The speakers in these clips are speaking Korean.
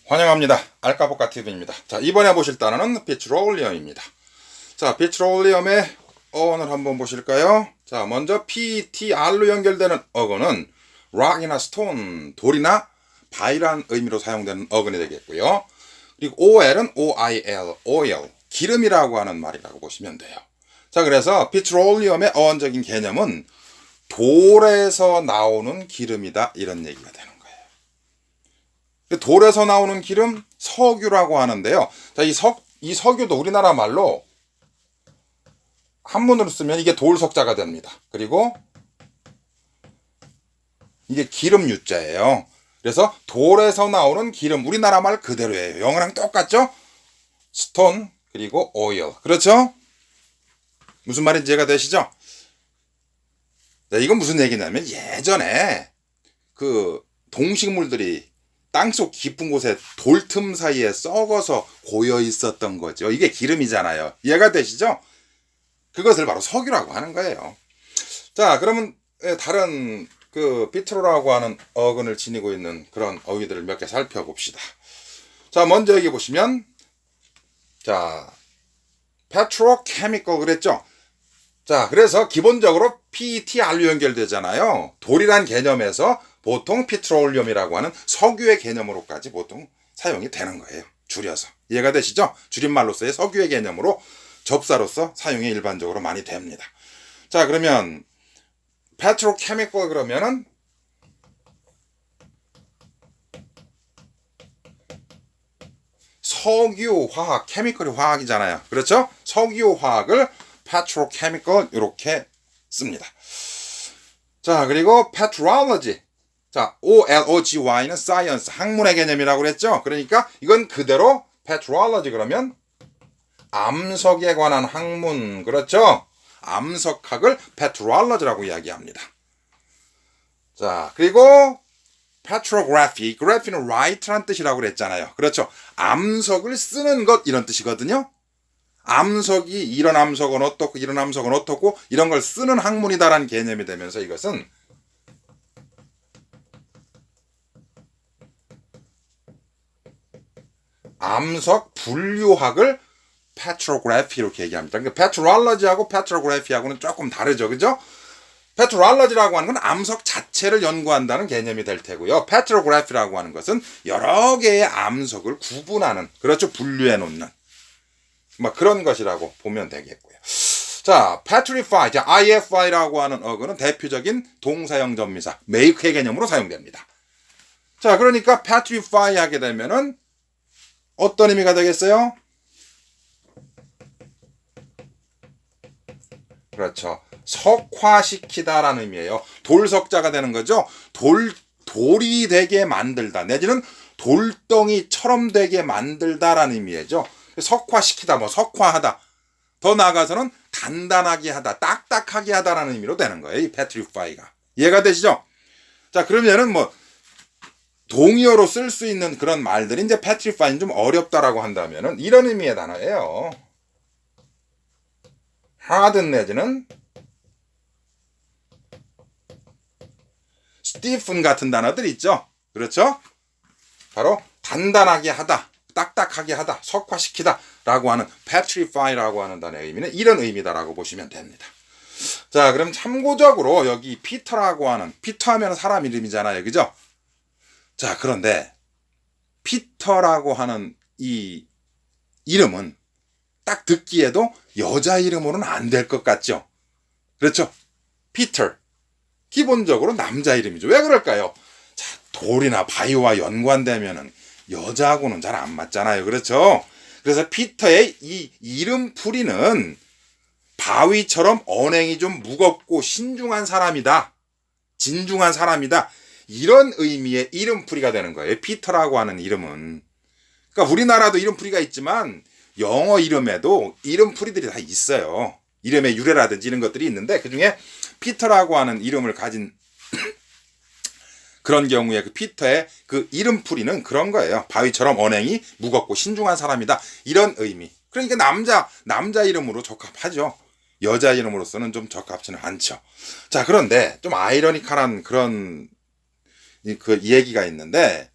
환영합니다. 알까보까 TV입니다. 자, 이번에 보실 단어는 petroleum입니다. 자, petroleum의 어원을 한번 보실까요? 자, 먼저 PTR로 연결되는 어근은 rock이나 stone, 돌이나 바위란 의미로 사용되는 어근이 되겠고요. 그리고 OL은 OIL, oil, 기름이라고 하는 말이라고 보시면 돼요. 자, 그래서 petroleum의 어원적인 개념은 돌에서 나오는 기름이다, 이런 얘기가 되는 거예요. 돌에서 나오는 기름, 석유라고 하는데요. 자, 이 석유도 우리나라 말로 한문으로 쓰면 이게 돌석자가 됩니다. 그리고 이게 기름 유자예요. 그래서 돌에서 나오는 기름, 우리나라 말 그대로예요. 영어랑 똑같죠? 스톤, 그리고 오일. 그렇죠? 무슨 말인지 이해가 되시죠? 네, 이건 무슨 얘기냐면 예전에 그 동식물들이 땅속 깊은 곳에 돌틈 사이에 썩어서 고여 있었던 거죠. 이게 기름이잖아요. 이해가 되시죠? 그것을 바로 석유라고 하는 거예요. 자, 그러면 다른 그 피트로라고 하는 어근을 지니고 있는 그런 어휘들을 몇 개 살펴봅시다. 자, 먼저 여기 보시면 자, petrochemical 그랬죠? 자, 그래서 기본적으로 PETR로 연결되잖아요. 돌이란 개념에서 보통 petroleum이라고 하는 석유의 개념으로까지 보통 사용이 되는 거예요. 줄여서. 이해가 되시죠? 줄임말로서의 석유의 개념으로 접사로서 사용이 일반적으로 많이 됩니다. 자, 그러면 petrochemical 그러면은 석유화학, 케미컬이 화학이잖아요. 그렇죠? 석유화학을 petrochemical 이렇게 씁니다. 자, 그리고 petrology. 자, OLOGY는 science, 학문의 개념이라고 그랬죠? 그러니까 이건 그대로 petrology 그러면 암석에 관한 학문, 그렇죠? 암석학을 petrology라고 이야기합니다. 자, 그리고 petrography, graph는 write란 뜻이라고 그랬잖아요. 그렇죠? 암석을 쓰는 것, 이런 뜻이거든요. 암석이 이런 암석은 어떻고 이런 암석은 어떻고 이런 걸 쓰는 학문이다라는 개념이 되면서 이것은 암석 분류학을 petrography 이렇게 얘기합니다. 그러니까 petrology하고 petrography하고는 조금 다르죠. 그죠? petrology라고 하는 건 암석 자체를 연구한다는 개념이 될 테고요. petrography라고 하는 것은 여러 개의 암석을 구분하는, 그렇죠? 분류해 놓는 뭐 그런 것이라고 보면 되겠고요. 자, petrify, 자, IFI라고 하는 어근은 대표적인 동사형 전미사, make의 개념으로 사용됩니다. 자, 그러니까 petrify 하게 되면은 어떤 의미가 되겠어요? 그렇죠. 석화시키다라는 의미예요. 돌석자가 되는 거죠. 돌이 되게 만들다, 내지는 돌덩이처럼 되게 만들다라는 의미죠. 석화시키다, 뭐 석화하다. 더 나아가서는 단단하게 하다, 딱딱하게 하다라는 의미로 되는 거예요. 이 petrify가. 이해가 되시죠? 자, 그러면은 뭐 동의어로 쓸 수 있는 그런 말들이 이제 petrify는 좀 어렵다라고 한다면은 이런 의미의 단어예요. harden 내지는 stiffen 같은 단어들 있죠. 그렇죠? 바로 단단하게 하다, 딱딱하게 하다, 석화시키다 라고 하는 petrify라고 하는 단어의 의미는 이런 의미다라고 보시면 됩니다. 자, 그럼 참고적으로 여기 피터라고 하는, 피터 하면 사람 이름이잖아요. 그죠? 자, 그런데 피터라고 하는 이 이름은 딱 듣기에도 여자 이름으로는 안 될 것 같죠? 그렇죠? 피터. 기본적으로 남자 이름이죠. 왜 그럴까요? 자, 돌이나 바위와 연관되면은 여자하고는 잘 안 맞잖아요. 그렇죠? 그래서 피터의 이 이름 풀이는 바위처럼 언행이 좀 무겁고 신중한 사람이다. 진중한 사람이다. 이런 의미의 이름풀이가 되는 거예요. 피터라고 하는 이름은. 그러니까 우리나라도 이름풀이가 있지만 영어 이름에도 이름풀이들이 다 있어요. 이름의 유래라든지 이런 것들이 있는데 그중에 피터라고 하는 이름을 가진 그런 경우에 그 피터의 그 이름풀이는 그런 거예요. 바위처럼 언행이 무겁고 신중한 사람이다. 이런 의미. 그러니까 남자 이름으로 적합하죠. 여자 이름으로서는 좀 적합지는 않죠. 자, 그런데 좀 아이러니컬한 그런 그 얘기가 있는데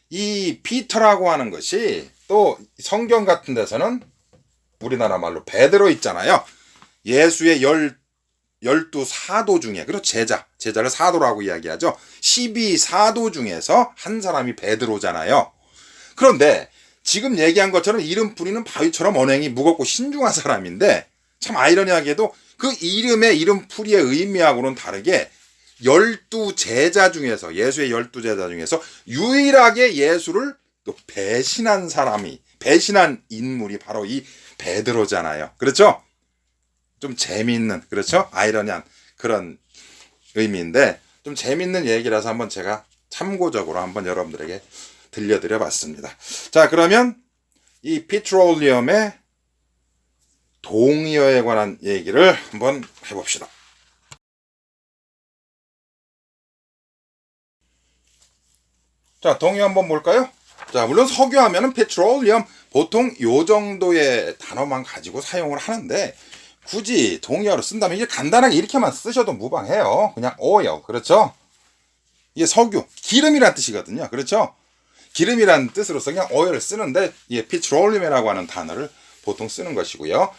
이 피터라고 하는 것이 또 성경 같은 데서는 우리나라 말로 베드로 있잖아요. 예수의 열두 사도 중에, 그리고 제자를 사도라고 이야기하죠. 12사도 중에서 한 사람이 베드로잖아요. 그런데 지금 얘기한 것처럼 이름 뿌리는 바위처럼 언행이 무겁고 신중한 사람인데, 참 아이러니하게도 그 이름 풀이의 의미하고는 다르게 12제자 중에서, 예수의 12제자 중에서 유일하게 예수를 또 배신한 인물이 바로 이 베드로잖아요. 그렇죠? 좀 재미있는, 그렇죠? 아이러니한 그런 의미인데, 좀 재미있는 얘기라서 한번 제가 참고적으로 한번 여러분들에게 들려드려 봤습니다. 자, 그러면 이 피트롤리엄의 동의어에 관한 얘기를 한번 해봅시다. 자, 동의어 한번 볼까요? 자, 물론 석유하면은 petroleum, 보통 요 정도의 단어만 가지고 사용을 하는데, 굳이 동의어로 쓴다면 이게 간단하게 이렇게만 쓰셔도 무방해요. 그냥 oil, 그렇죠? 이게 석유, 기름이란 뜻이거든요. 그렇죠? 기름이란 뜻으로서 그냥 oil을 쓰는데, 이게 petroleum이라고 하는 단어를 보통 쓰는 것이고요.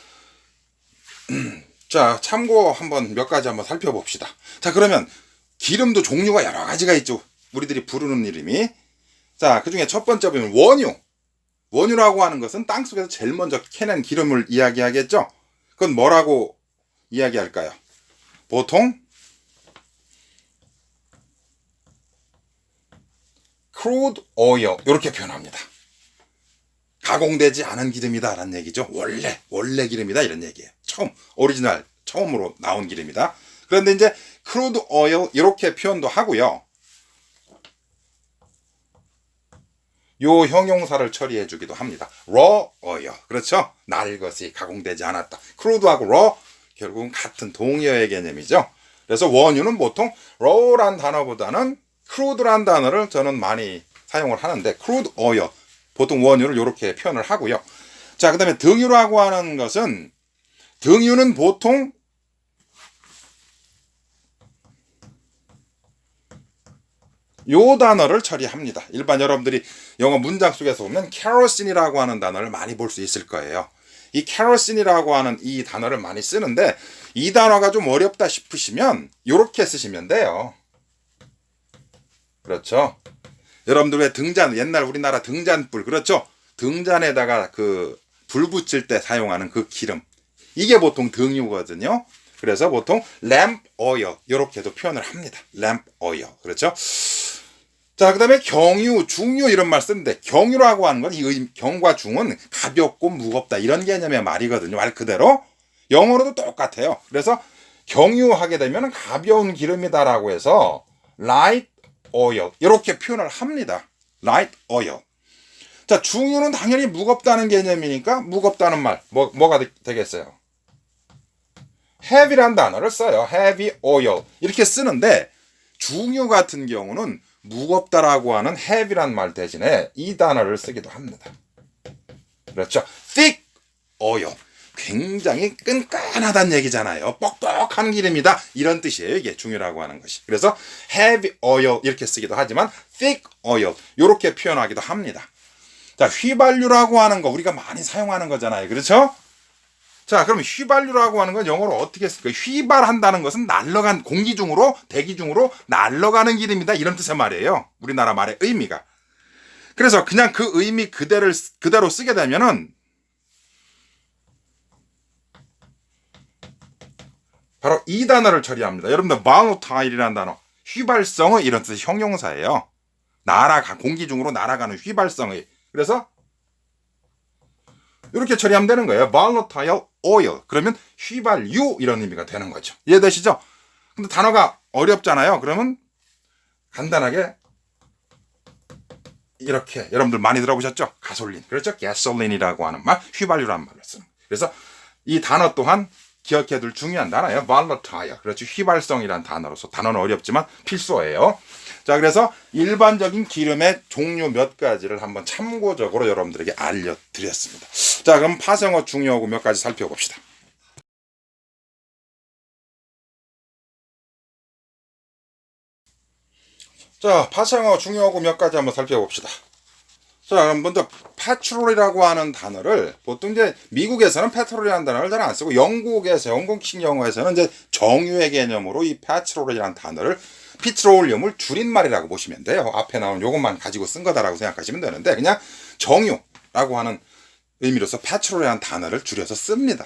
자, 참고 한번 몇 가지 한번 살펴봅시다. 자, 그러면 기름도 종류가 여러 가지가 있죠. 우리들이 부르는 이름이. 자, 그 중에 첫 번째 보면 원유. 원유라고 하는 것은 땅속에서 제일 먼저 캐낸 기름을 이야기하겠죠. 그건 뭐라고 이야기할까요? 보통 crude oil 이렇게 표현합니다. 가공되지 않은 기름이다 라는 얘기죠. 원래 기름이다 이런 얘기예요. 처음으로 나온 기름이다. 그런데 이제 crude oil 이렇게 표현도 하고요. 요 형용사를 처리해 주기도 합니다. raw oil. 그렇죠? 날것이 가공되지 않았다. crude하고 raw 결국은 같은 동의어의 개념이죠. 그래서 원유는 보통 raw란 단어보다는 crude란 단어를 저는 많이 사용을 하는데, crude oil 보통 원유를 이렇게 표현을 하고요. 자, 그 다음에 등유라고 하는 것은, 등유는 보통 요 단어를 처리합니다. 일반 여러분들이 영어 문장 속에서 보면 kerosene이라고 하는 단어를 많이 볼 수 있을 거예요. 이 kerosene이라고 하는 이 단어를 많이 쓰는데, 이 단어가 좀 어렵다 싶으시면 이렇게 쓰시면 돼요. 그렇죠? 여러분들 왜 옛날 우리나라 등잔불, 그렇죠? 등잔에다가 그 불 붙일 때 사용하는 그 기름, 이게 보통 등유거든요. 그래서 보통 lamp oil 이렇게도 표현을 합니다. lamp oil. 그렇죠? 자, 그 다음에 경유, 중유 이런 말 쓰는데, 경유라고 하는 건 이 경과 중은 가볍고 무겁다 이런 개념의 말이거든요. 말 그대로. 영어로도 똑같아요. 그래서 경유하게 되면 가벼운 기름이다라고 해서 light oil 이렇게 표현을 합니다. light oil. 자, 중유는 당연히 무겁다는 개념이니까 무겁다는 말 뭐가 되겠어요? heavy란 단어를 써요. heavy oil 이렇게 쓰는데, 중유 같은 경우는 무겁다라고 하는 heavy란 말 대신에 이 단어를 쓰기도 합니다. 그렇죠? thick oil. 굉장히 끈끈하다는 얘기잖아요. 뻑뻑한 기름이다 이런 뜻이에요. 이게 중유라고 하는 것이. 그래서 heavy oil 이렇게 쓰기도 하지만 thick oil 이렇게 표현하기도 합니다. 자, 휘발유라고 하는 거 우리가 많이 사용하는 거잖아요. 그렇죠? 자, 그럼 휘발유라고 하는 건 영어로 어떻게 쓸까요? 휘발한다는 것은 날아간 공기 중으로, 대기 중으로 날아가는 기름이다 이런 뜻의 말이에요. 우리나라 말의 의미가. 그래서 그냥 그 의미 그대로 쓰게 되면은 바로 이 단어를 처리합니다. 여러분들 volatile이라는 단어, 휘발성의 이런 뜻의 형용사예요. 공기 중으로 날아가는 휘발성의. 그래서 이렇게 처리하면 되는 거예요. volatile oil. 그러면 휘발유 이런 의미가 되는 거죠. 이해되시죠? 근데 단어가 어렵잖아요. 그러면 간단하게 이렇게 여러분들 많이 들어보셨죠? 가솔린. 그렇죠? gasoline이라고 하는 말, 휘발유라는 말을 쓰는. 그래서 이 단어 또한 기억해둘 중요한 단어예요. volatile. 그렇죠? 휘발성이라는 단어로서 단어는 어렵지만 필수어예요. 자, 그래서 일반적인 기름의 종류 몇 가지를 한번 참고적으로 여러분들에게 알려드렸습니다. 자, 그럼 파생어 중요하고 몇 가지 살펴봅시다. 자, 파생어 중요하고 몇 가지 한번 살펴봅시다. 자, 그럼 먼저 petrol이라고 하는 단어를 보통 이제 미국에서는 petrol이라는 단어를 잘 안 쓰고 영국식 영어에서는 이제 정유의 개념으로 이 petrol이라는 단어를 petroleum을 줄임말이라고 보시면 돼요. 앞에 나온 요것만 가지고 쓴 거다라고 생각하시면 되는데 그냥 정유라고 하는 의미로서 petrol이라는 단어를 줄여서 씁니다.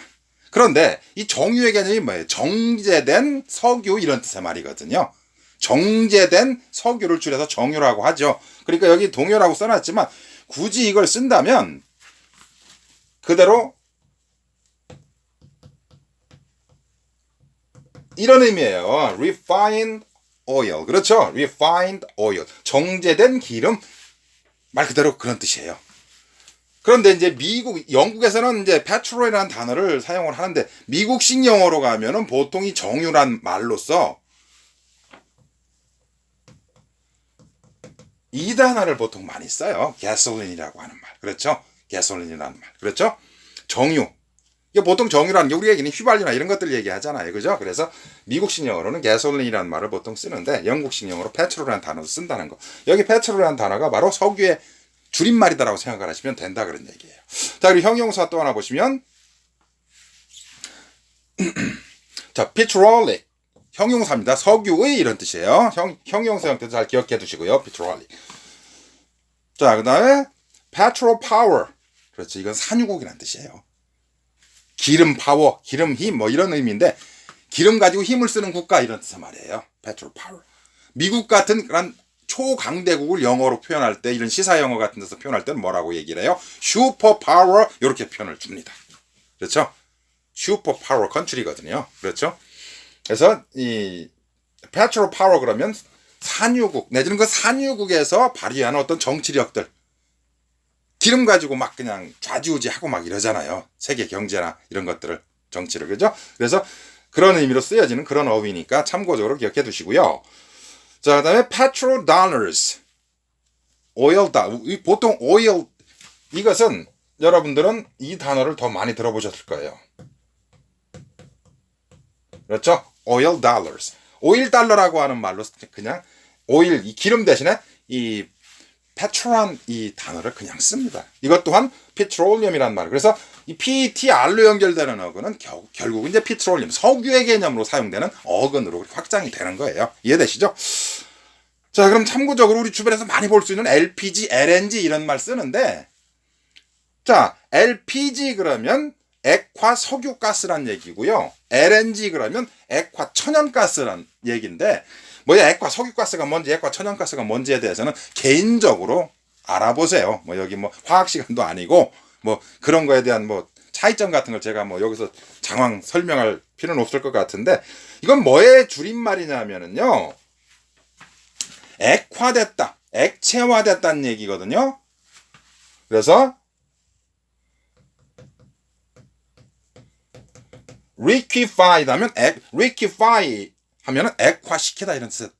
그런데 이 정유의 개념이 뭐예요? 정제된 석유 이런 뜻의 말이거든요. 정제된 석유를 줄여서 정유라고 하죠. 그러니까 여기 동요라고 써놨지만 굳이 이걸 쓴다면 그대로 이런 의미예요. refined oil. 그렇죠? refined oil. 정제된 기름. 말 그대로 그런 뜻이에요. 그런데 이제 영국에서는 이제 petrol이라는 단어를 사용을 하는데 미국식 영어로 가면은 보통 이 정유란 말로써 이 단어를 보통 많이 써요. gasoline이라고 하는 말. 그렇죠? gasoline이라는 말. 그렇죠? 정유. 이게 보통 정유라는 게 우리가 얘기는 휘발유나 이런 것들 얘기하잖아요. 그죠? 그래서 미국식 영어로는 gasoline이라는 말을 보통 쓰는데 영국식 영어로 petrol이라는 단어를 쓴다는 거. 여기 petrol이라는 단어가 바로 석유의 줄임말이다라고 생각을 하시면 된다 그런 얘기예요. 자, 그리고 형용사 또 하나 보시면 자, petrolic. 형용사입니다. 석유의 이런 뜻이에요. 형용사 형태도 잘 기억해 두시고요. petrolic. 자, 그 다음에 petrol power. 그렇죠. 이건 산유국이라는 뜻이에요. 기름 파워, 기름 힘 뭐 이런 의미인데 기름 가지고 힘을 쓰는 국가 이런 뜻의 말이에요. petrol power. 미국 같은 그런 초강대국을 영어로 표현할 때 이런 시사 영어 같은 데서 표현할 때는 뭐라고 얘기를 해요? 슈퍼 파워 이렇게 표현을 줍니다. 그렇죠? 슈퍼 파워 컨트리거든요. 그렇죠? 그래서 이 petrol power 그러면 산유국 내지는 그 산유국에서 발휘하는 어떤 정치력들 기름 가지고 막 그냥 좌지우지하고 막 이러잖아요. 세계 경제나 이런 것들을 정치를 그죠? 그래서 그런 의미로 쓰여지는 그런 어휘니까 참고적으로 기억해 두시고요. 자, 그다음에 petrol dollars, oil dollar. 보통 oil 이것은 여러분들은 이 단어를 더 많이 들어보셨을 거예요. 그렇죠? oil dollars. 오일 달러라고 하는 말로 그냥 오일 이 기름 대신에 이 petrol한 이 단어를 그냥 씁니다. 이것 또한 petroleum이라는 말. 그래서 이 PETR로 연결되는 어근은 결국 이제 petroleum, 석유의 개념으로 사용되는 어근으로 확장이 되는 거예요. 이해되시죠? 자, 그럼 참고적으로 우리 주변에서 많이 볼 수 있는 LPG, LNG 이런 말 쓰는데 자, LPG 그러면 액화 석유가스란 얘기고요. LNG 그러면 액화 천연가스란 얘기인데 뭐야 액화 석유가스가 뭔지 액화 천연가스가 뭔지에 대해서는 개인적으로 알아보세요. 뭐 여기 뭐 화학 시간도 아니고 뭐 그런 거에 대한 뭐 차이점 같은 걸 제가 뭐 여기서 장황 설명할 필요는 없을 것 같은데 이건 뭐의 줄임말이냐면은요. 액화됐다, 액체화됐다는 얘기거든요. 그래서 liquefied 하면 liquefy 하면은 액화시키다 이런 뜻의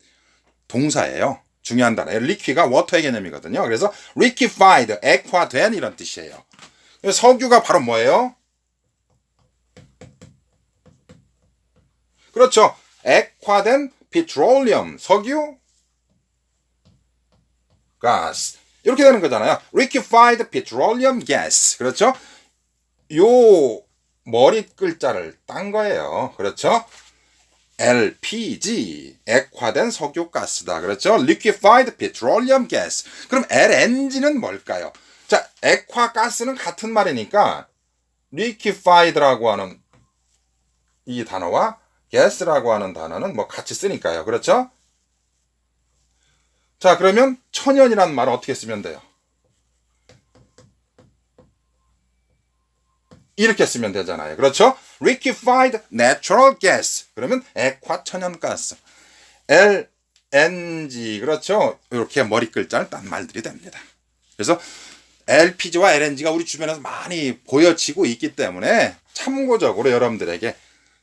동사예요. 중요한 단어. liquid가 워터의 개념이거든요. 그래서 liquefied, 액화된 이런 뜻이에요. 석유가 바로 뭐예요? 그렇죠. 액화된 petroleum, 석유, 가스. 이렇게 되는 거잖아요. liquefied petroleum gas. 그렇죠? 요 머리 글자를 딴 거예요. 그렇죠? LPG, 액화된 석유가스다. 그렇죠? liquefied petroleum gas. 그럼 LNG는 뭘까요? 자, 액화가스는 같은 말이니까 liquefied라고 하는 이 단어와 gas라고 하는 단어는 뭐 같이 쓰니까요. 그렇죠? 자, 그러면 천연이라는 말은 어떻게 쓰면 돼요? 이렇게 쓰면 되잖아요. 그렇죠? liquefied natural gas. 그러면 액화 천연가스. LNG. 그렇죠? 이렇게 머리 글자를 딴 말들이 됩니다. 그래서 LPG와 LNG가 우리 주변에서 많이 보여지고 있기 때문에 참고적으로 여러분들에게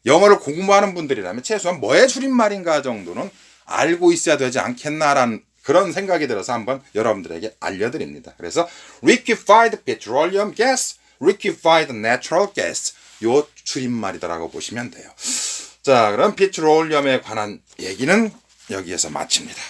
영어를 공부하는 분들이라면 최소한 뭐의 줄임말인가 정도는 알고 있어야 되지 않겠나라는 그런 생각이 들어서 한번 여러분들에게 알려드립니다. 그래서 liquefied petroleum gas, liquefied natural gas 요 줄임말이다라고 보시면 돼요. 자, 그럼 petroleum에 관한 얘기는 여기에서 마칩니다.